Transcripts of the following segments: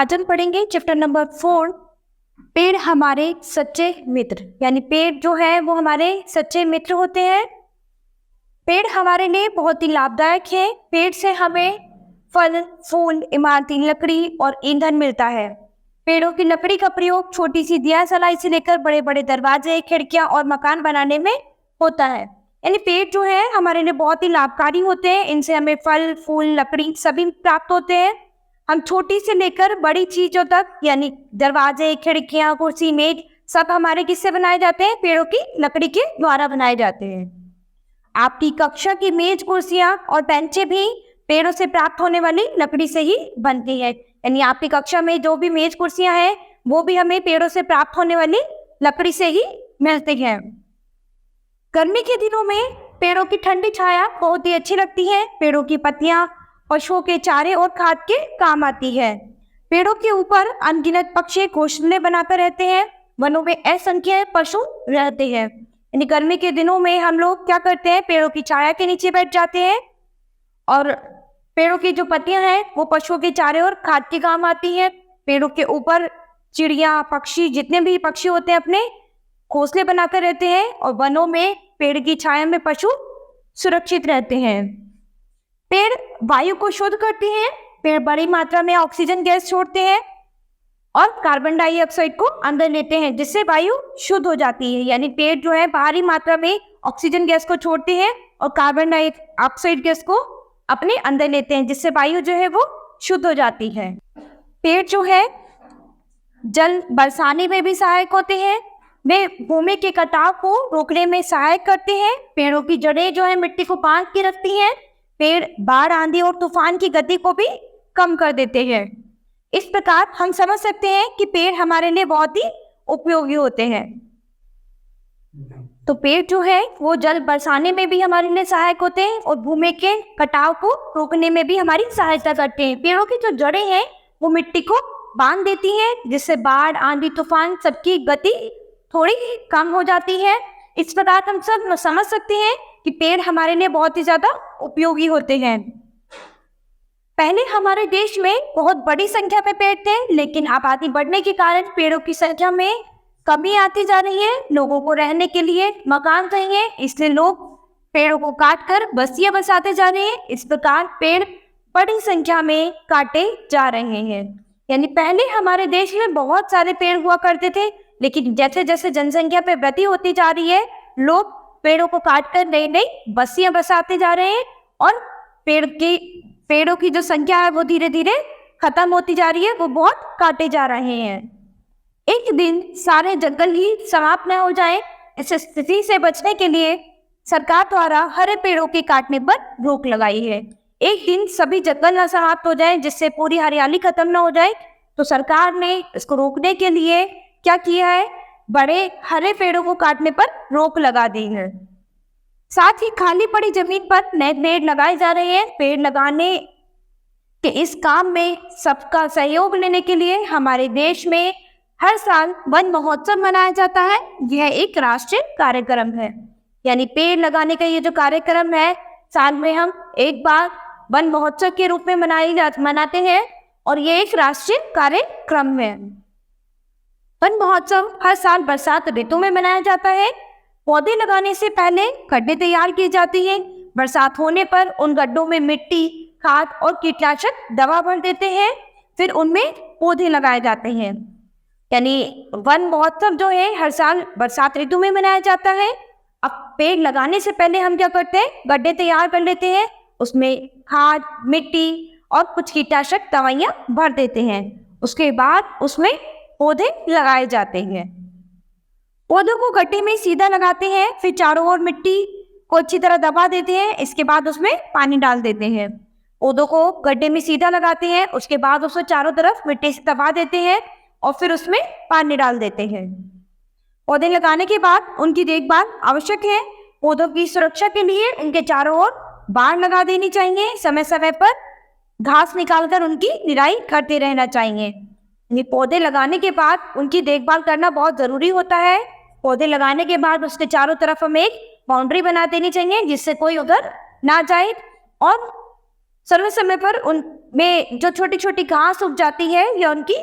आज हम पढ़ेंगे चैप्टर नंबर 4, पेड़ हमारे सच्चे मित्र। यानी पेड़ जो है वो हमारे सच्चे मित्र होते हैं। पेड़ हमारे लिए बहुत ही लाभदायक है। पेड़ से हमें फल, फूल, इमारती लकड़ी और ईंधन मिलता है। पेड़ों की लकड़ी का प्रयोग छोटी सी दिया सलाई से लेकर बड़े बड़े दरवाजे, खिड़कियां और मकान बनाने में होता है। यानी पेड़ जो है हमारे लिए बहुत ही लाभकारी होते हैं। इनसे हमें फल, फूल, लकड़ी सभी प्राप्त होते हैं। हम छोटी से लेकर बड़ी चीजों तक यानी दरवाजे, खिड़कियां, कुर्सी, मेज सब हमारे किससे बनाए जाते हैं? पेड़ों की लकड़ी के द्वारा बनाए जाते हैं। आपकी कक्षा की मेज, कुर्सियां और बेंचें भी पेड़ों से प्राप्त होने वाली लकड़ी से ही बनती है। यानी आपकी कक्षा में जो भी मेज, कुर्सियां हैं वो भी हमें पेड़ों से प्राप्त होने वाली लकड़ी से ही मिलती है। गर्मी के दिनों में पेड़ों की ठंडी छाया बहुत ही अच्छी लगती है। पेड़ों की पत्तियां पशुओं के चारे और खाद के काम आती है। पेड़ों के ऊपर अनगिनत पक्षी घोंसले बनाकर रहते हैं। वनों में असंख्य पशु रहते हैं। यानी गर्मी के दिनों में हम लोग क्या करते हैं? पेड़ों की छाया के नीचे बैठ जाते हैं और पेड़ों की जो पत्तियां हैं वो पशुओं के चारे और खाद के काम आती है। पेड़ों के ऊपर चिड़िया, पक्षी, जितने भी पक्षी होते हैं अपने घोंसले बनाकर रहते हैं और वनों में पेड़ की छाया में पशु सुरक्षित रहते हैं। पेड़ वायु को शुद्ध करते हैं। पेड़ बड़ी मात्रा में ऑक्सीजन गैस छोड़ते हैं और कार्बन डाइऑक्साइड को अंदर लेते हैं, जिससे वायु शुद्ध हो जाती है। यानी पेड़ जो है भारी मात्रा में ऑक्सीजन गैस को छोड़ते हैं और कार्बन डाइऑक्साइड गैस को अपने अंदर लेते हैं, जिससे वायु जो है वो शुद्ध हो जाती है। पेड़ जो है जल बरसाने में भी सहायक होते हैं। वे भूमि के कटाव को रोकने में सहायक करते हैं। पेड़ों की जड़ें जो है मिट्टी को बांध के रखती हैं। पेड़ बाढ़, आंधी और तूफान की गति को भी कम कर देते हैं। इस प्रकार हम समझ सकते हैं कि पेड़ हमारे लिए बहुत ही उपयोगी होते हैं। तो पेड़ जो है वो जल बरसाने में भी हमारे लिए सहायक होते हैं और भूमि के कटाव को रोकने में भी हमारी सहायता करते हैं। पेड़ों की जो जड़ें हैं वो मिट्टी को बांध देती हैं, जिससे बाढ़, आंधी, तूफान सबकी गति थोड़ी कम हो जाती है। इस प्रकार हम सब समझ सकते हैं कि पेड़ हमारे लिए बहुत ही ज्यादा उपयोगी होते हैं। पहले हमारे देश में बहुत बड़ी संख्या में पेड़ थे, लेकिन आबादी बढ़ने के कारण पेड़ों की संख्या में कमी आती जा रही है। लोगों को रहने के लिए मकान चाहिए, इसलिए लोग पेड़ों को काटकर बस्तियां बसाते जा रहे हैं। इस प्रकार पेड़ बड़ी संख्या में काटे जा रहे हैं। यानी पहले हमारे देश में बहुत सारे पेड़ हुआ करते थे, लेकिन जैसे जैसे जनसंख्या पे वृद्धि होती जा रही है, लोग पेड़ों को काटकर नई नई बस्तियां बसाते जा रहे हैं और पेड़ों की जो संख्या है वो धीरे धीरे खत्म होती जा रही है, वो बहुत काटे जा रहे हैं। एक दिन सारे जंगल ही समाप्त न हो जाए, इस स्थिति से बचने के लिए सरकार द्वारा हरे पेड़ों के काटने पर रोक लगाई है। एक दिन सभी जंगल न समाप्त हो जाए, जिससे पूरी हरियाली खत्म न हो जाए, तो सरकार ने इसको रोकने के लिए क्या किया है? बड़े हरे पेड़ों को काटने पर रोक लगा दी है। साथ ही खाली पड़ी जमीन पर नए पेड़ लगाए जा रहे हैं। पेड़ लगाने के इस काम में सबका सहयोग लेने के लिए हमारे देश में हर साल वन महोत्सव मनाया जाता है। यह एक राष्ट्रीय कार्यक्रम है। यानी पेड़ लगाने का ये जो कार्यक्रम है, साल में हम एक बार वन महोत्सव के रूप में मनाते हैं और ये एक राष्ट्रीय कार्यक्रम है। वन महोत्सव हर साल बरसात ऋतु में मनाया जाता है। पौधे लगाने से पहले गड्ढे तैयार किए जाते हैं। बरसात होने पर उन गड्ढों में मिट्टी, खाद और कीटनाशक दवा भर देते हैं, फिर उनमें पौधे लगाए जाते हैं। यानी वन महोत्सव जो है हर साल बरसात ऋतु में मनाया जाता है। अब पेड़ लगाने से पहले हम क्या करते हैं? गड्ढे तैयार कर लेते हैं, उसमें खाद, मिट्टी और कुछ कीटनाशक दवाइयां भर देते हैं। उसके बाद उसमें पौधे लगाए जाते हैं। पौधों को गड्ढे में सीधा लगाते हैं, फिर चारों ओर मिट्टी को अच्छी तरह दबा देते हैं। इसके बाद उसमें पानी डाल देते हैं। पौधों को गड्ढे में सीधा लगाते हैं, उसके बाद उसे चारों तरफ मिट्टी से दबा देते हैं और फिर उसमें पानी डाल देते हैं। पौधे लगाने के बाद उनकी देखभाल आवश्यक है। पौधों की सुरक्षा के लिए उनके चारों ओर बाड़ लगा देनी चाहिए। समय समय पर घास निकालकर उनकी निराई करते रहना चाहिए। ये पौधे लगाने के बाद उनकी देखभाल करना बहुत जरूरी होता है। पौधे लगाने के बाद उसके चारों तरफ हमें एक बाउंड्री बना देनी चाहिए, जिससे कोई उधर ना जाए और समय समय पर उनमें जो छोटी छोटी घास उग जाती है या उनकी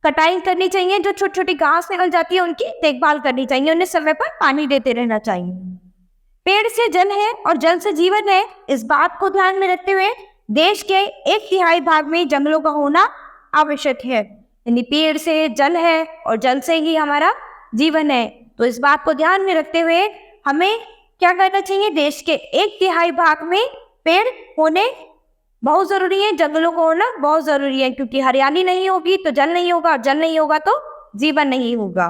कटाई करनी चाहिए। जो छोटी छोटी घास निकल जाती है उनकी देखभाल करनी चाहिए, उन्हें समय पर पानी देते रहना चाहिए। पेड़ से जल है और जल से जीवन है, इस बात को ध्यान में रखते हुए देश के 1/3 भाग में जंगलों का होना आवश्यक है। यानी पेड़ से जल है और जल से ही हमारा जीवन है, तो इस बात को ध्यान में रखते हुए हमें क्या करना चाहिए, देश के 1/3 भाग में पेड़ होने बहुत जरूरी है, जंगलों को होना बहुत जरूरी है, क्योंकि हरियाली नहीं होगी तो जल नहीं होगा और जल नहीं होगा तो जीवन नहीं होगा।